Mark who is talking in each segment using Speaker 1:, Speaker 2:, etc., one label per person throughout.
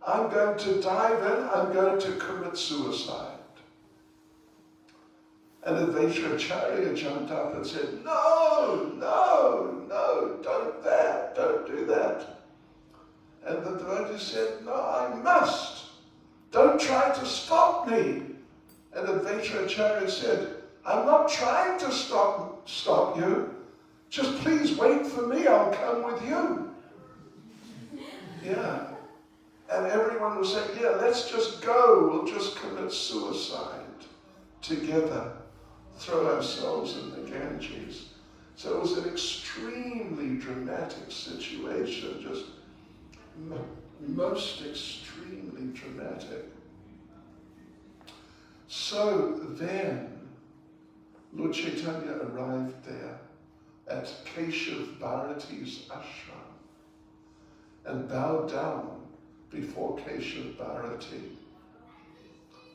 Speaker 1: I'm going to dive in, I'm going to commit suicide. And Advaitacharya jumped up and said, no, no, no, don't do that. And the devotee said, no, I must. Don't try to stop me. And Advaitacharya said, I'm not trying to stop you. Just please wait for me, I'll come with you. Yeah. And everyone was saying, yeah, let's just go. We'll just commit suicide together. Throw ourselves in the Ganges. So it was an extremely dramatic situation, just most extremely dramatic. So then, Lord Caitanya arrived there at Keshav Bharati's ashram and bowed down before Keshav Bharati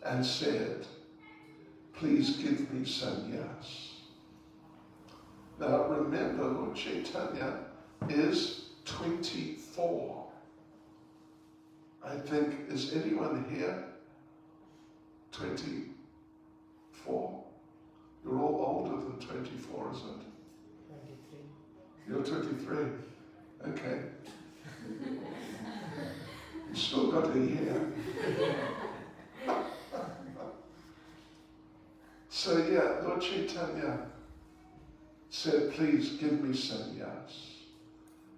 Speaker 1: and said, please give me sannyas. Now remember, Lord Caitanya is 24. I think, is anyone here 24? You're all older than 24, isn't it? 23. You're 23? Okay. You still got a year. So yeah, Lord Caitanya said, please give me sannyas.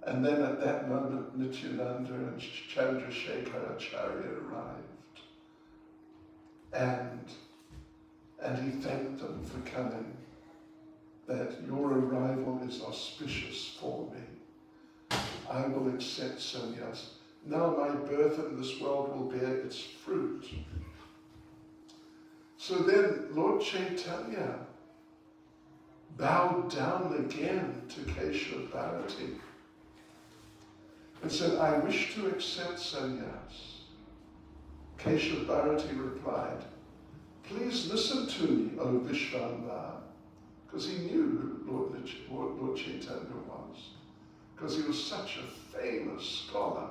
Speaker 1: And then at that moment, Nityananda and Chandrasekhar Acharya arrived. And he thanked them for coming, that your arrival is auspicious for me. I will accept sannyas. Now my birth in this world will bear its fruit. So then Lord Caitanya bowed down again to Keshav Bharati and said, I wish to accept sannyas. Keshav Bharati replied, please listen to me, O Vishvambar, because he knew who Lord Caitanya was, because he was such a famous scholar,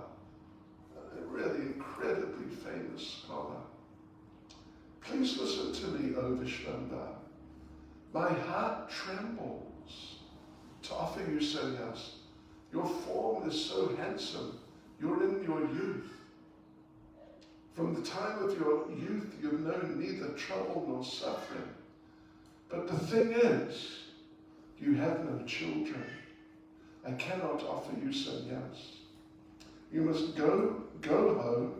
Speaker 1: a really incredibly famous scholar. Please listen to me, O Vishvambar. My heart trembles to offer you sannyas. Your form is so handsome. You're in your youth. From the time of your youth, you've known neither trouble nor suffering. But the thing is, you have no children. I cannot offer you sannyas. You must go home,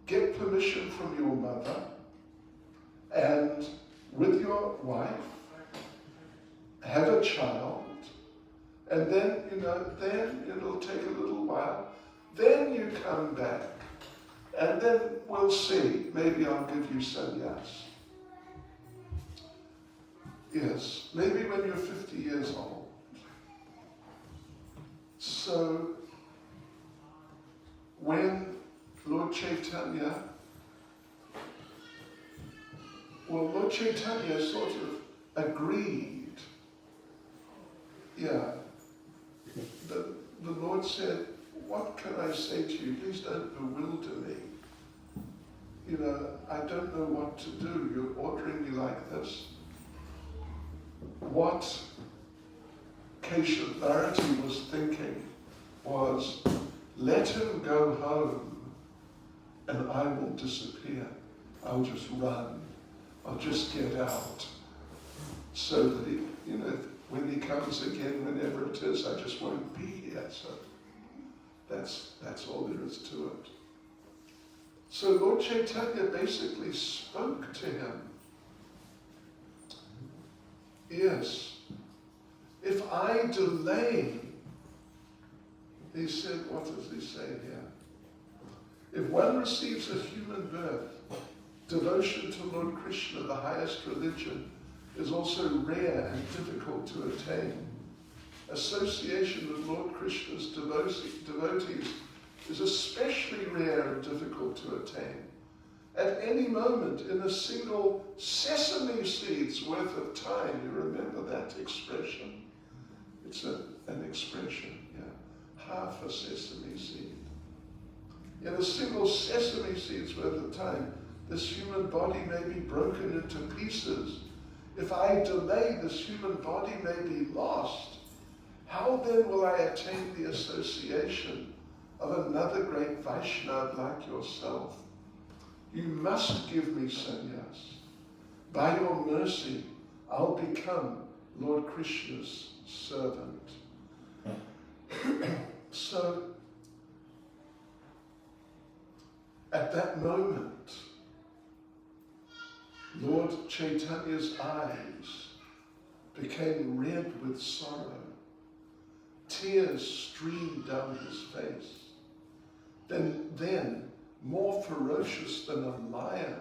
Speaker 1: get permission from your mother, and with your wife, have a child, and then, then it'll take a little while. Then you come back, and then we'll see. Maybe I'll give you sannyas. Yes, maybe when you're 50 years old. So, when Lord Caitanya sort of agreed. Yeah. The Lord said, what can I say to you? Please don't bewilder me. I don't know what to do. You're ordering me like this. What Keshav Bharati was thinking was, let him go home and I will disappear. I'll just run. I'll just get out. So that he, when he comes again, whenever it is, I just won't be here. So that's all there is to it. So Lord Caitanya basically spoke to him. Yes, if I delay, he said, what does he say here? If one receives a human birth, devotion to Lord Krishna, the highest religion, is also rare and difficult to attain. Association with Lord Krishna's devotees is especially rare and difficult to attain. At any moment, in a single sesame seed's worth of time, you remember that expression? It's an expression, yeah. Half a sesame seed. In a single sesame seed's worth of time, this human body may be broken into pieces. If I delay, this human body may be lost. How then will I attain the association of another great Vaishnava like yourself? You must give me sannyas. By your mercy, I'll become Lord Krishna's servant. So, at that moment, Lord Chaitanya's eyes became red with sorrow. Tears streamed down his face. Then, more ferocious than a lion,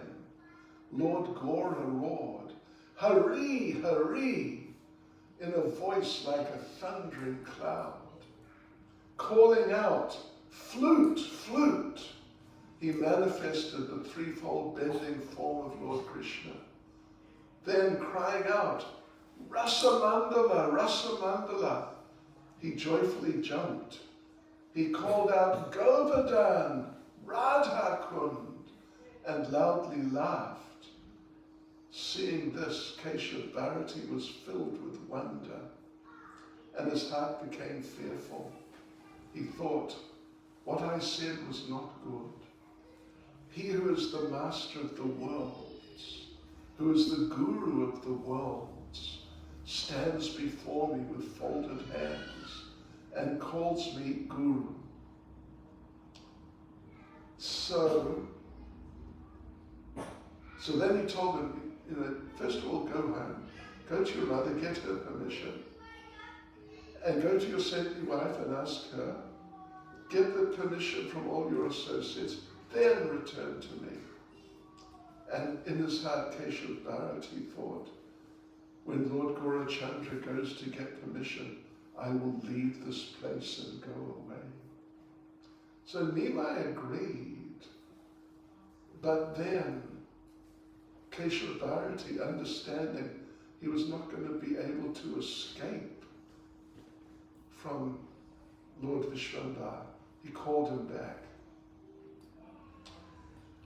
Speaker 1: Lord Gora roared, "Hari, Hari," in a voice like a thundering cloud. Calling out, "Flute, flute," he manifested the threefold bending form of Lord Krishna. Then crying out, "Rasamandala, Rasamandala," he joyfully jumped. He called out, "Govardhan, Radha Kund," and loudly laughed. Seeing this, Keshav Bharati was filled with wonder, and his heart became fearful. He thought, what I said was not good. He who is the master of the worlds, who is the guru of the worlds, stands before me with folded hands and calls me guru. So then he told him, first of all, go home, go to your mother, get her permission, and go to your saintly wife and ask her, get the permission from all your associates, then return to me. And in his heart, Keshav Bharati thought, when Lord Gaurachandra goes to get permission, I will leave this place and go away. So Nimai agreed, but then Keshav Bharati, understanding he was not going to be able to escape from Lord Vishwambara, he called him back.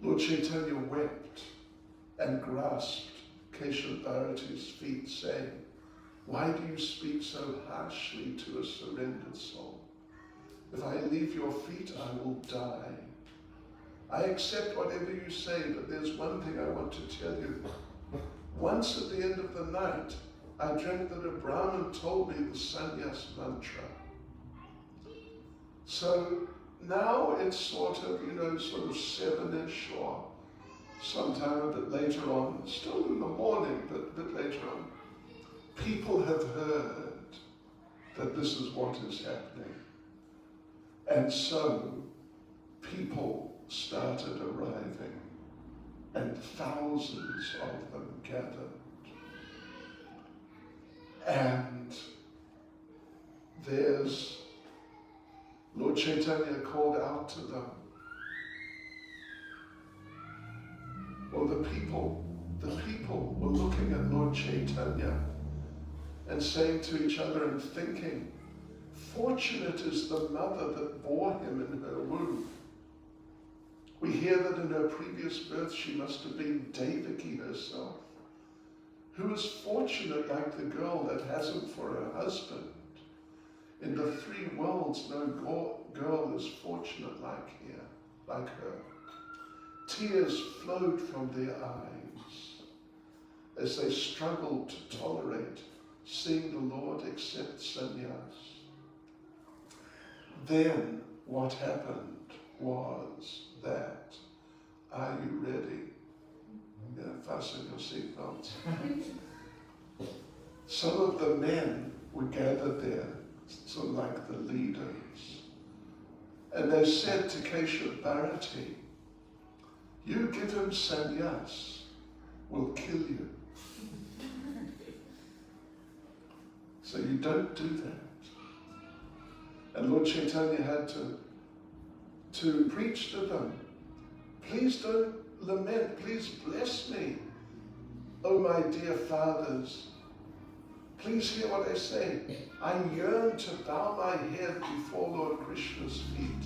Speaker 1: Lord Caitanya wept and grasped Keshav Bharati's feet, saying, "Why do you speak so harshly to a surrendered soul? If I leave your feet, I will die. I accept whatever you say, but there's one thing I want to tell you. Once at the end of the night, I dreamt that a Brahmin told me the sannyas mantra. So now it's sort of 7-ish or sometime a bit later on, still in the morning, but a bit later on. People have heard that this is what is happening. And so people started arriving, and thousands of them gathered. And there's Lord Caitanya called out to them. Well, the people were looking at Lord Caitanya and saying to each other and thinking, fortunate is the mother that bore him in her womb. We hear that in her previous birth she must have been Devaki herself. Who is fortunate like the girl that has him for her husband? In the three worlds, no girl is fortunate like her. Tears flowed from their eyes as they struggled to tolerate seeing the Lord accept sannyas. Then what happened was that, are you ready? Fasten your seatbelts. Some of the men were gathered there, sort of like the leaders, and they said to Keshav Bharati, you give him sannyas, we'll kill you. So you don't do that. And Lord Caitanya had to preach to them. Please don't lament, please bless me, oh my dear fathers. Please hear what I say. I yearn to bow my head before Lord Krishna's feet.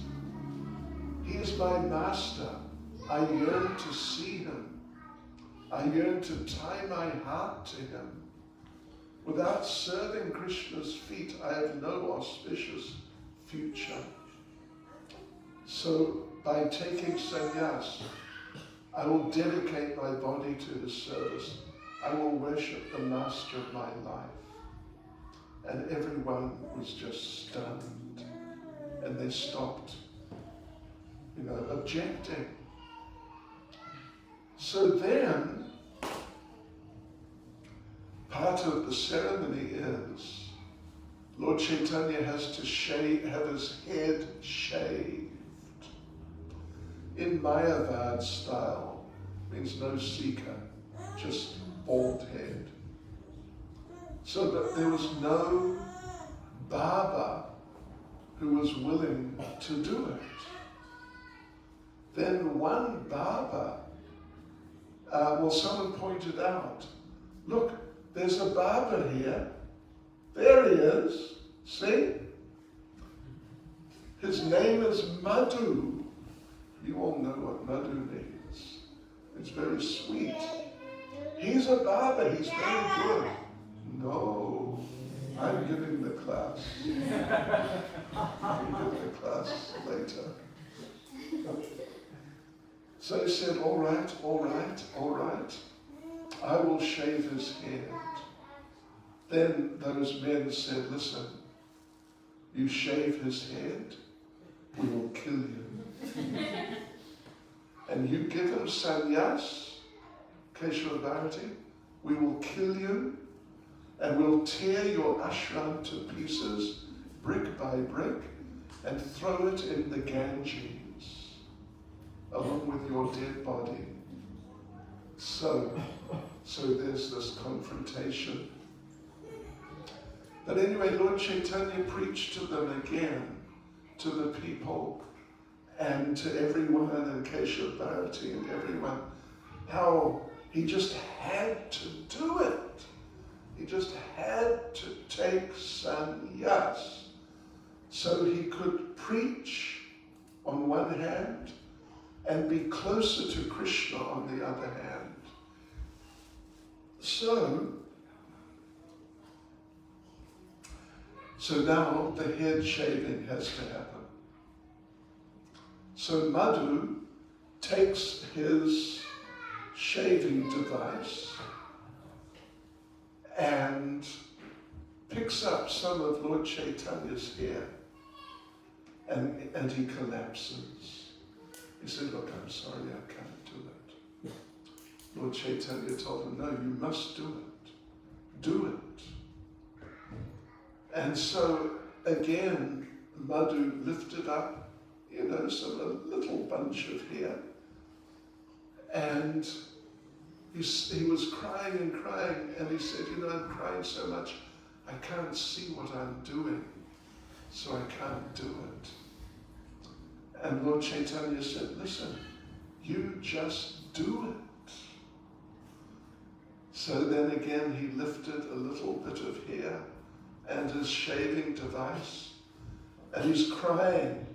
Speaker 1: He is my master. I yearn to see him. I yearn to tie my heart to him. Without serving Krishna's feet, I have no auspicious future. So by taking sannyas, I will dedicate my body to his service. I will worship the master of my life. And everyone was just stunned. And they stopped, objecting. So then, part of the ceremony is Lord Caitanya has to have his head shaved. In Mayavad style, means no seeker, just bald head. So that there was no barber who was willing to do it. Then one barber, someone pointed out, look, there's a barber here. There he is. See? His name is Madhu. You all know what Madhu means. It's very sweet. He's a barber. He's very good. No, I'm giving the class. I'm giving the class later. So he said, all right. I will shave his head. Then those men said, listen, you shave his head, we will kill you. And you give him sannyas, Keshava Bharati, we will kill you, and we'll tear your ashram to pieces, brick by brick, and throw it in the Ganges, along with your dead body. So there's this confrontation. But anyway, Lord Caitanya preached to them again, to the people, and to everyone, and Keshava Bharati and everyone, how he just had to do it. He just had to take sannyas so he could preach on one hand and be closer to Krishna on the other hand. So now the head shaving has to happen. So Madhu takes his shaving device and picks up some of Lord Caitanya's hair, and he collapses. He said, look, I'm sorry, I can't do it. Lord Caitanya told him, no, you must do it. Do it. And so again, Madhu lifted up, a little bunch of hair, and he was crying and crying, and he said, I'm crying so much, I can't see what I'm doing, so I can't do it. And Lord Caitanya said, listen, you just do it. So then again he lifted a little bit of hair and his shaving device, and he's crying,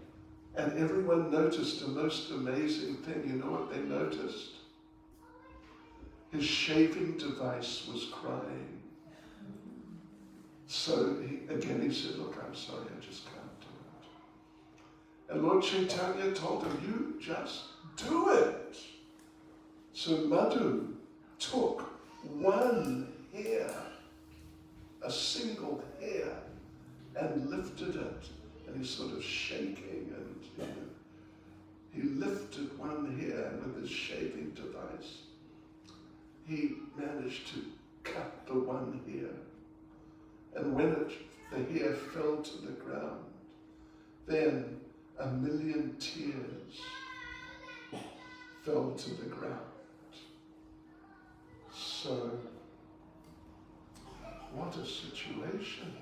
Speaker 1: and everyone noticed a most amazing thing. You know what they noticed? His shaving device was crying. So he said, look, I'm sorry, I just can't do it. And Lord Caitanya told him, you just do it. So Madhu took one hair, a single hair, and lifted it. And he's sort of shaking, and he lifted one hair, and with his shaving device, he managed to cut the one hair. And when the hair fell to the ground, then 1,000,000 tears fell to the ground. So, what a situation.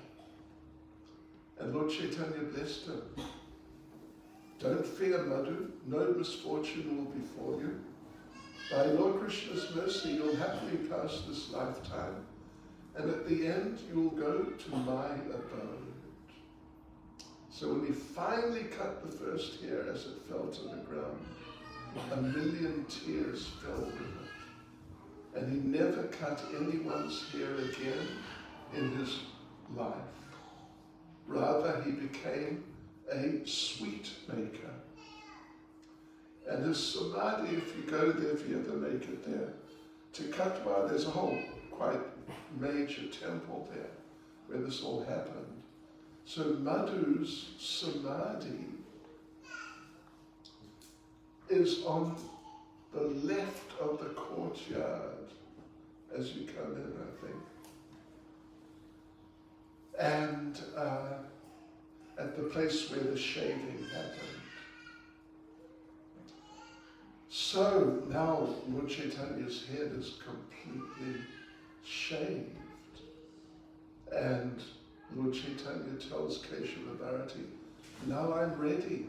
Speaker 1: And Lord Caitanya blessed him. Don't fear, Madhu, no misfortune will befall you. By Lord Krishna's mercy, you'll happily pass this lifetime, and at the end, you will go to my abode. So when he finally cut the first hair as it fell to the ground, 1,000,000 tears fell with it. And he never cut anyone's hair again in his life. Rather, he became a sweet maker. And his samadhi, if you go there, if you ever make it there, to Katwa, there's a whole quite major temple there where this all happened. So Madhu's samadhi is on the left of the courtyard as you come in, I think. And at the place where the shaving happened. So now Lord Caitanya's head is completely shaved. And Lord Caitanya tells Keshava Bharati, now I'm ready.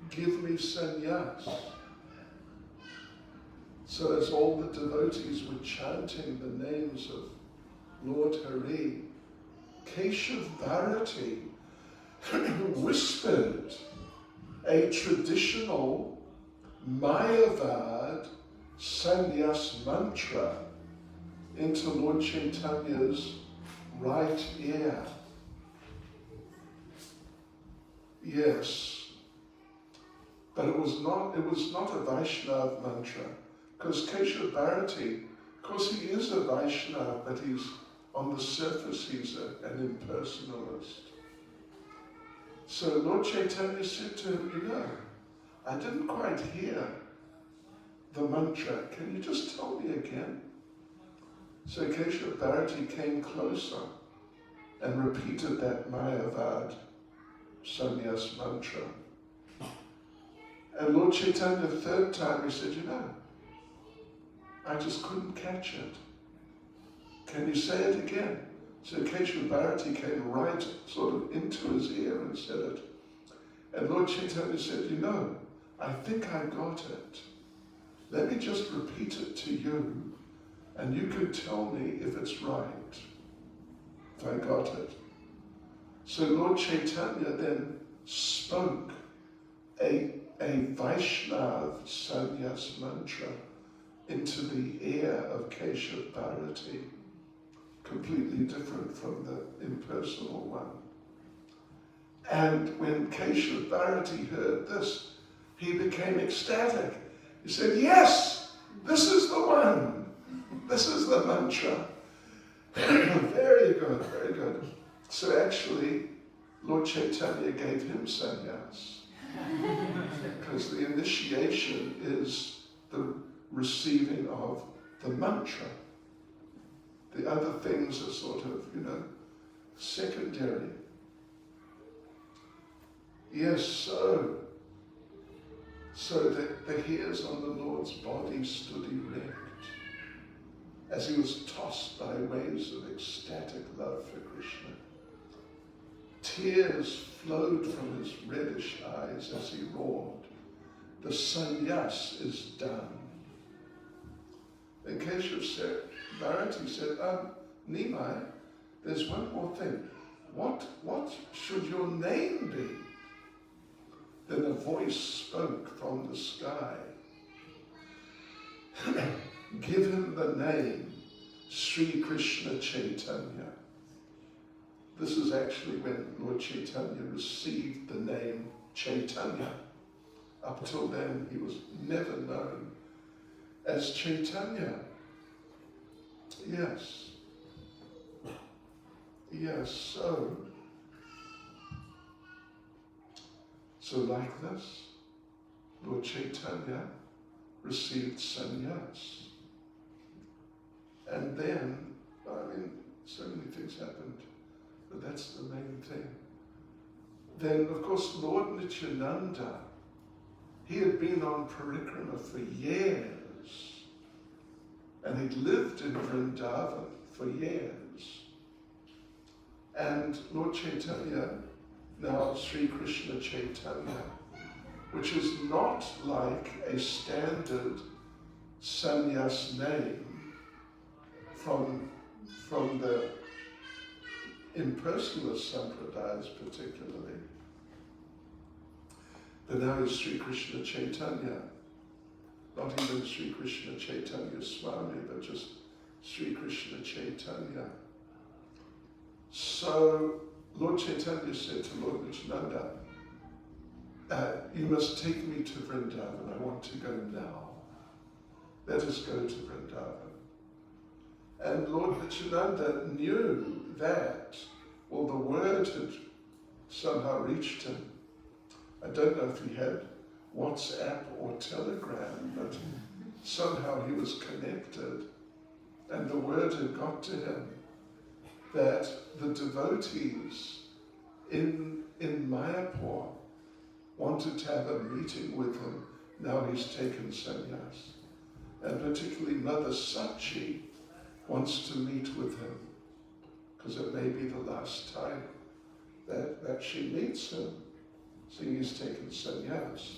Speaker 1: Give me sannyas. So as all the devotees were chanting the names of Lord Hari, Keshava Bharati whispered a traditional Mayavad sannyas mantra into Lord Caitanya's right ear. Yes, but it was not a Vaishnava mantra, because Keshava Bharati, of course he is a Vaishnava, but he's on the surface he's an impersonalist. So Lord Caitanya said to him, I didn't quite hear the mantra. Can you just tell me again? So Keshava Bharati came closer and repeated that Mayavad sannyas mantra. And Lord Caitanya, the third time, he said, I just couldn't catch it. Can you say it again? So Keshava Bharati came right sort of into his ear and said it. And Lord Caitanya said, I think I got it. Let me just repeat it to you, and you can tell me if it's right, if I got it. So Lord Caitanya then spoke a Vaishnava sannyas mantra into the ear of Keshava Bharati, completely different from the impersonal one. And when Keshava Bharati heard this, he became ecstatic. He said, yes, this is the one. This is the mantra. Very good, very good. So actually, Lord Caitanya gave him sannyas. Because the initiation is the receiving of the mantra. The other things are sort of, secondary. Yes, so that the hairs on the Lord's body stood erect as he was tossed by waves of ecstatic love for Krishna. Tears flowed from his reddish eyes as he roared, the sannyas is done. Then Keshava Bharati said, Nimai, there's one more thing. What should your name be? Then a voice spoke from the sky. Give him the name Sri Krishna Chaitanya. This is actually when Lord Caitanya received the name Chaitanya. Up till then, he was never known as Chaitanya. Yes. Yes, so like this, Lord Caitanya received sannyas. And then, so many things happened, but that's the main thing. Then, of course, Lord Nityananda, he had been on parikrama for years, and he'd lived in Vrindavan for years. And Lord Caitanya, now Sri Krishna Chaitanya, which is not like a standard sannyas name from the impersonalist sampradayas particularly. But now he's Sri Krishna Caitanya. Not even Sri Krishna Caitanya Swami, but just Sri Krishna Caitanya. So Lord Caitanya said to Lord Nityananda, you must take me to Vrindavan. I want to go now. Let us go to Vrindavan. And Lord Nityananda knew that, well, the word had somehow reached him. I don't know if he had WhatsApp or Telegram, but somehow he was connected, and the word had got to him that the devotees in Mayapur wanted to have a meeting with him. Now he's taken sannyas. And particularly Mother Sachi wants to meet with him, because it may be the last time that she meets him, seeing he's taken sannyas.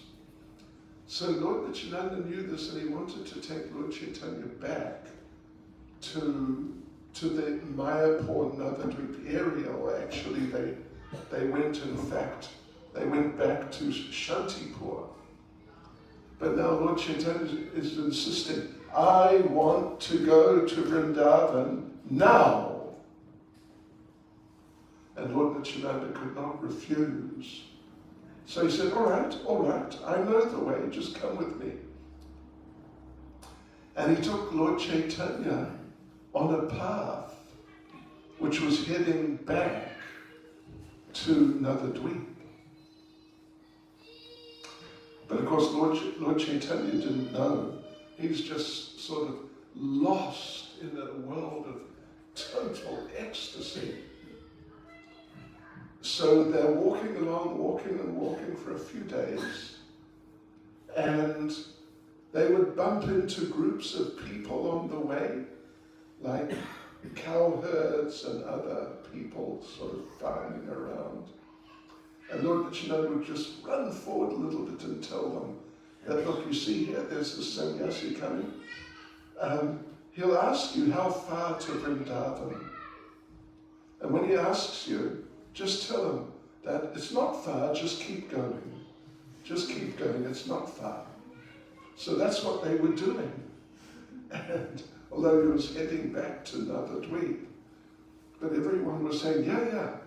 Speaker 1: So Lord Nityananda knew this, and he wanted to take Lord Caitanya back to the Mayapur Navadvip area, or actually they went, in fact, they went back to Shantipur. But now Lord Caitanya is insisting, I want to go to Vrindavan now. And Lord Nityananda could not refuse. So he said, all right, I know the way, just come with me. And he took Lord Caitanya on a path which was heading back to Navadvip. But of course, Lord Caitanya didn't know. He's just sort of lost in a world of total ecstasy. So they're walking along, walking for a few days, and they would bump into groups of people on the way, like cowherds and other people sort of farming around. And Lord Nityananda would just run forward a little bit and tell them that, look, you see here, there's this sannyasi coming. He'll ask you how far to Vrindavan. And when he asks you, just tell him that it's not far, just keep going. Just keep going, it's not far. So that's what they were doing. And although he was heading back to Navadvip, but everyone was saying, yeah,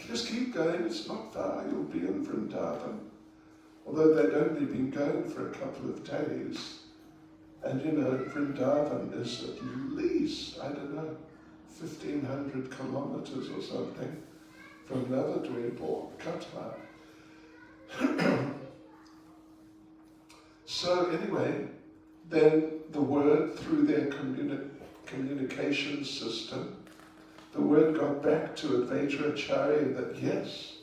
Speaker 1: just keep going, it's not far, you'll be in Vrindavan. Although they'd only been going for a couple of days. And you know, Vrindavan is at least, I don't know, 1,500 kilometers or something from Navadvip or Katha. So anyway, then the word through their communication system, the word got back to Advaita Acharya that yes,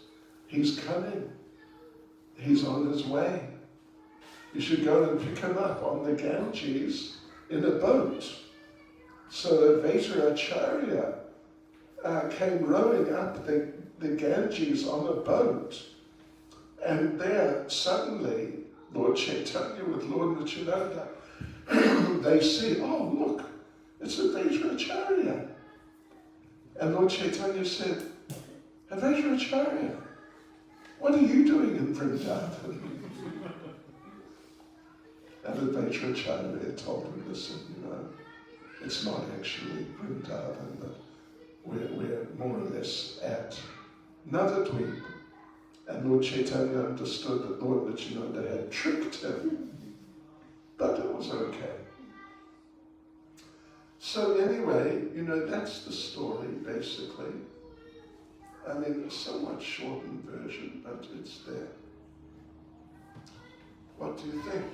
Speaker 1: he's coming. He's on his way. You should go and pick him up on the Ganges in a boat. So Advaita Acharya came rowing up the Ganges on a boat. And there, suddenly, Lord Caitanya with Lord Nityananda, they see, oh look, it's Advaita Acharya. And Lord Caitanya said, Advaita Acharya, what are you doing in Vrindavan? And Advaita Acharya told him, listen, you know, it's not actually Vrindavan, but we're more or less at Navadvip. And Lord Caitanya understood that Lord Nityananda had tricked him, but it was okay. So anyway, you know, that's the story, basically. I mean, a somewhat shortened version, but it's there. What do you think?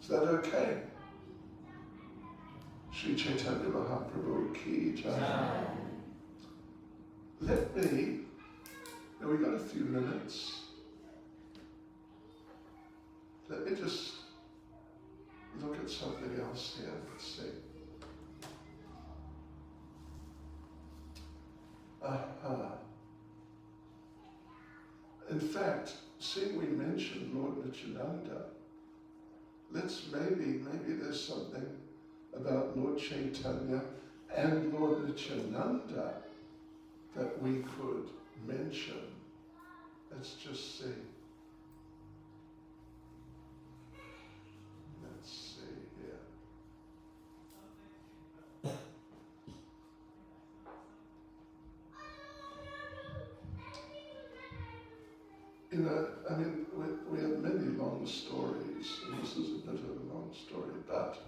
Speaker 1: Is that okay? Sri Chaitanya Mahaprabhu ki jai. Let me, now we've got a few minutes. Let me just look at something else here. Let's see. In fact, seeing we mentioned Lord Nityananda, let's maybe there's something about Lord Caitanya and Lord Nityananda that we could mention Let's just see. Let's see here. You know, I mean, we have many long stories, and this is a bit of a long story, but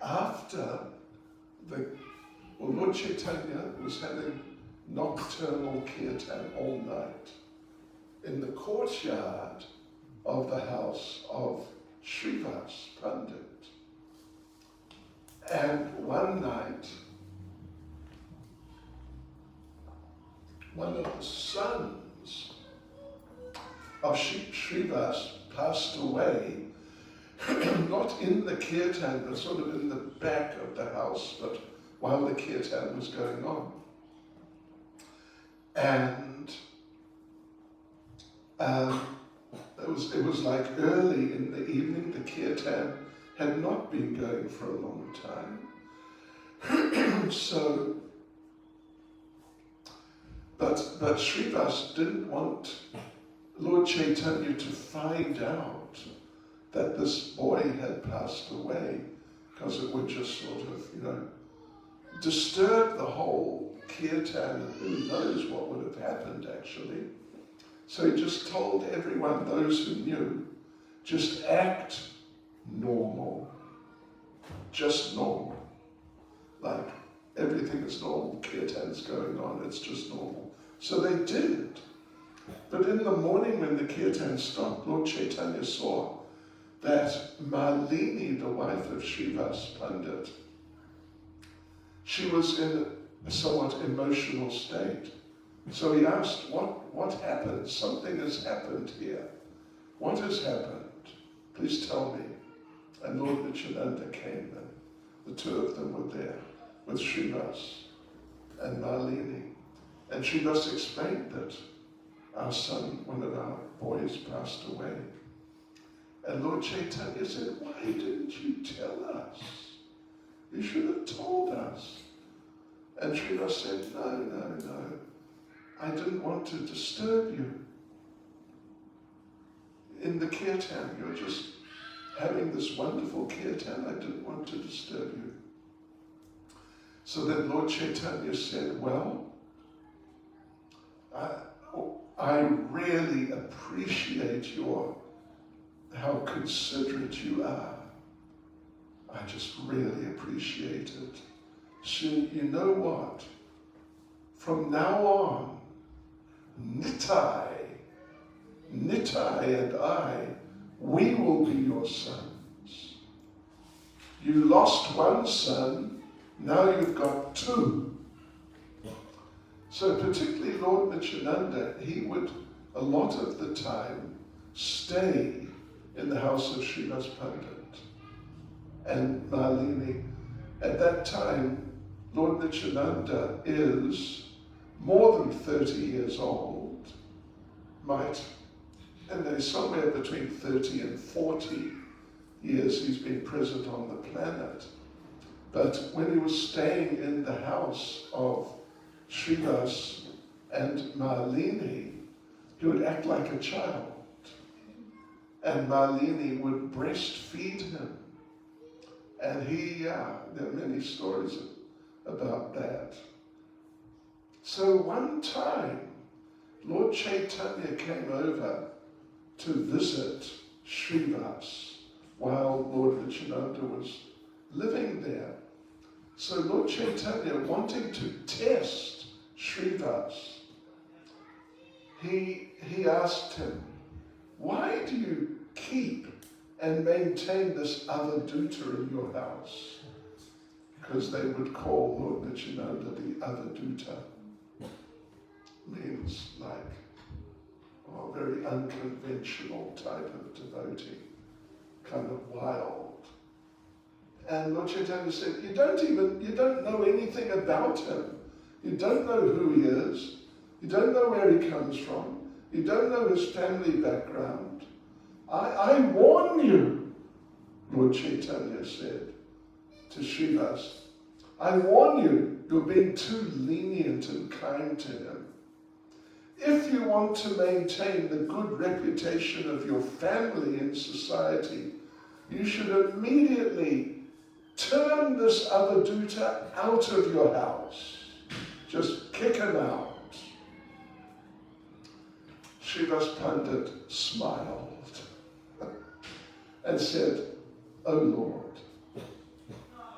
Speaker 1: after Lord Caitanya was having nocturnal kirtan all night in the courtyard of the house of Srivas Pandit. And one night, one of the sons of Srivas passed away, not in the kirtan, but sort of in the back of the house, but while the kirtan was going on. And it was like early in the evening. The kirtan had not been going for a long time. So, but Srivas didn't want Lord Caitanya to find out that this boy had passed away, because it would just sort of, disturb the whole kirtan, and who knows what would have happened actually. So he just told everyone, those who knew, just act normal, just normal. Like everything is normal, kirtan's going on, it's just normal. So they did. But in the morning when the kirtan stopped, Lord Caitanya saw that Malini, the wife of Srivas Pandit, she was in a somewhat emotional state. So he asked, what happened? Something has happened here. What has happened? Please tell me. And Lord Nityananda came, and the two of them were there with Srivas and Malini. And Srivas explained that our son, one of our boys, passed away. And Lord Caitanya said, why didn't you tell us? You should have told us. And Srivas said, no. I didn't want to disturb you. In the kirtan, you're just having this wonderful kirtan. I didn't want to disturb you. So then Lord Caitanya said, well, I really appreciate how considerate you are. I just really appreciate it. So you know what? From now on, Nitai and I, we will be your sons. You lost one son, now you've got two. So particularly Lord Nityananda, he would a lot of the time stay in the house of Srivas Pandit and Malini. At that time, Lord Nityananda is more than 30 years old, and there's somewhere between 30 and 40 years he's been present on the planet. But when he was staying in the house of Srivas and Malini, he would act like a child. And Malini would breastfeed him. And there are many stories about that. So one time, Lord Caitanya came over to visit Srivas while Lord Nityananda was living there. So Lord Caitanya, wanting to test Srivas, he asked him, why do you keep and maintain this avadhuta in your house? Because they would call Lord Nityananda the avadhuta. Means like a very unconventional type of devotee, kind of wild. And Lord Caitanya said, you don't know anything about him. You don't know who he is. You don't know where he comes from. You don't know his family background. I warn you, Lord Caitanya said to Srivas, I warn you, you're being too lenient and kind to him. If you want to maintain the good reputation of your family in society, you should immediately turn this avadhuta out of your house. Just kick him out. Srivas Pandit smiled and said, "O Lord,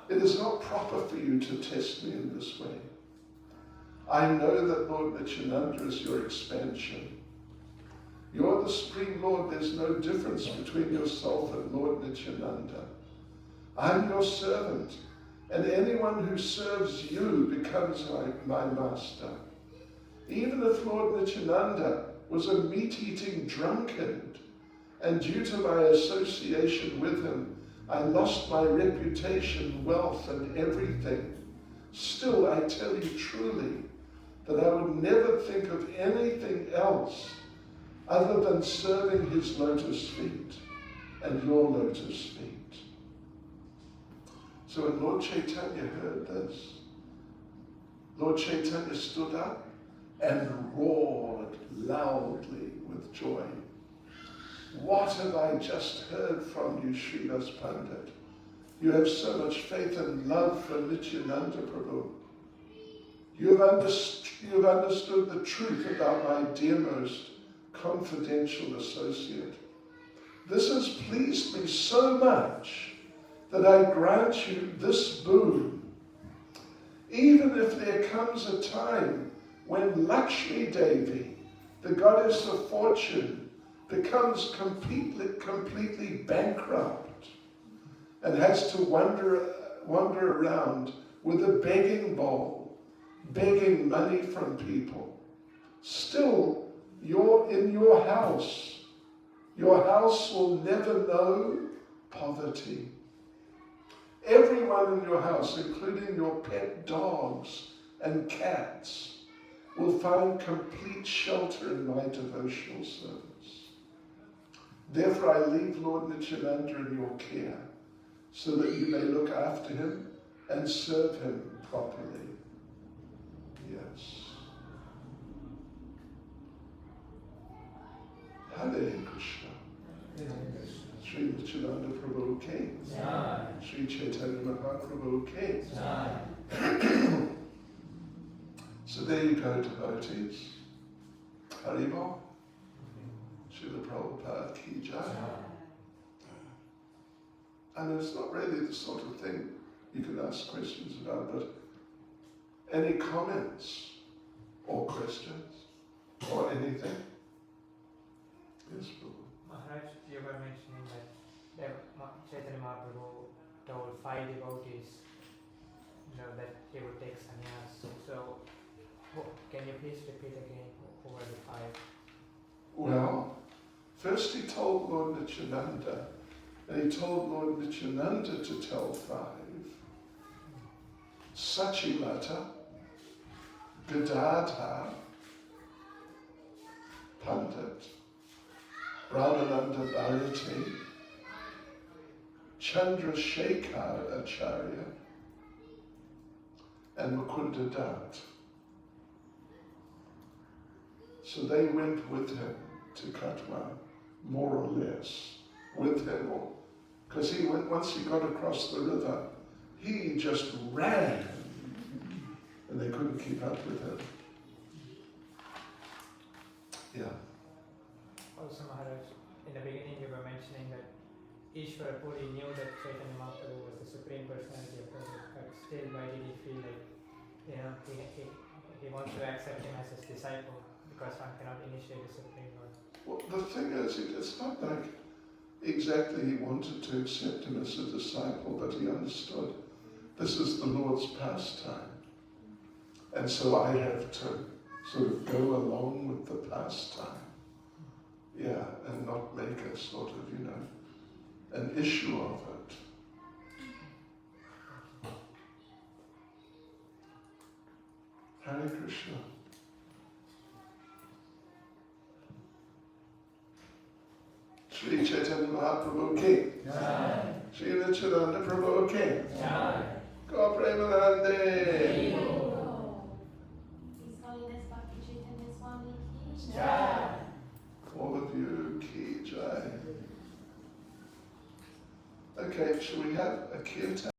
Speaker 1: it is not proper for you to test me in this way. I know that Lord Nityananda is your expansion. You're the Supreme Lord. There's no difference between yourself and Lord Nityananda. I'm your servant, and anyone who serves you becomes like my master. Even if Lord Nityananda was a meat-eating drunkard, and due to my association with him, I lost my reputation, wealth, and everything, still I tell you truly that I would never think of anything else other than serving his lotus feet and your lotus feet." So when Lord Caitanya heard this, Lord Caitanya stood up and roared loudly with joy. "What have I just heard from you, Srivas Pandit? You have so much faith and love for Nityananda Prabhu. You have understood the truth about my dearmost confidential associate. This has pleased me so much that I grant you this boon. Even if there comes a time when Lakshmi Devi, the goddess of fortune, becomes completely bankrupt and has to wander around with a begging bowl, begging money from people, still you're in your house. Your house will never know poverty. Everyone in your house, including your pet dogs and cats, will find complete shelter in my devotional service. Therefore I leave Lord Nityananda in your care, so that you may look after him and serve him properly." Yes. Hare Krishna. Sri Nityananda Prabhu Ki. Sri Chaitanya Mahaprabhu Ki. So there you go, devotees. Haribol. Srila Prabhupada Ki Jai. And it's not really the sort of thing you can ask questions about, but any comments or questions or anything? Yes, Prabhu.
Speaker 2: Maharaj, you were mentioning that Chaitanya Mahaprabhu told 5 devotees, that he would take sannyas. So, can you please repeat again who were the 5?
Speaker 1: Well, first he told Lord Nityananda, and he told Lord Nityananda to tell 5. Sachilata, Gadadhar, Pandit, Brahmananda Bharati, Chandrasekhar Acharya, and Mukunda Dat. So they went with him to Katwa, more or less, with him, because once he got across the river, he just ran, and they couldn't keep up with him. Yeah.
Speaker 2: Also, Maharaj, in the beginning you were mentioning that Ishvara Puri knew that Chaitanya Mahaprabhu was the Supreme Personality of God, but still why did he feel like, he wants to accept him as his disciple, because one cannot initiate the Supreme Lord?
Speaker 1: Well, the thing is, it's not like exactly he wanted to accept him as a disciple, but he understood this is the Lord's pastime. And so I have to sort of go along with the pastime. Yeah, and not make a sort of, an issue of it. Hare Krishna. Sri Chaitanya Mahaprabhu Ki. Sri Nityananda Prabhu Ki. Go Go Premanande.
Speaker 3: His Holiness Bhakti Caitanya Swami ki jai.
Speaker 1: All of you, ki jai. Okay, shall we have a kirtan?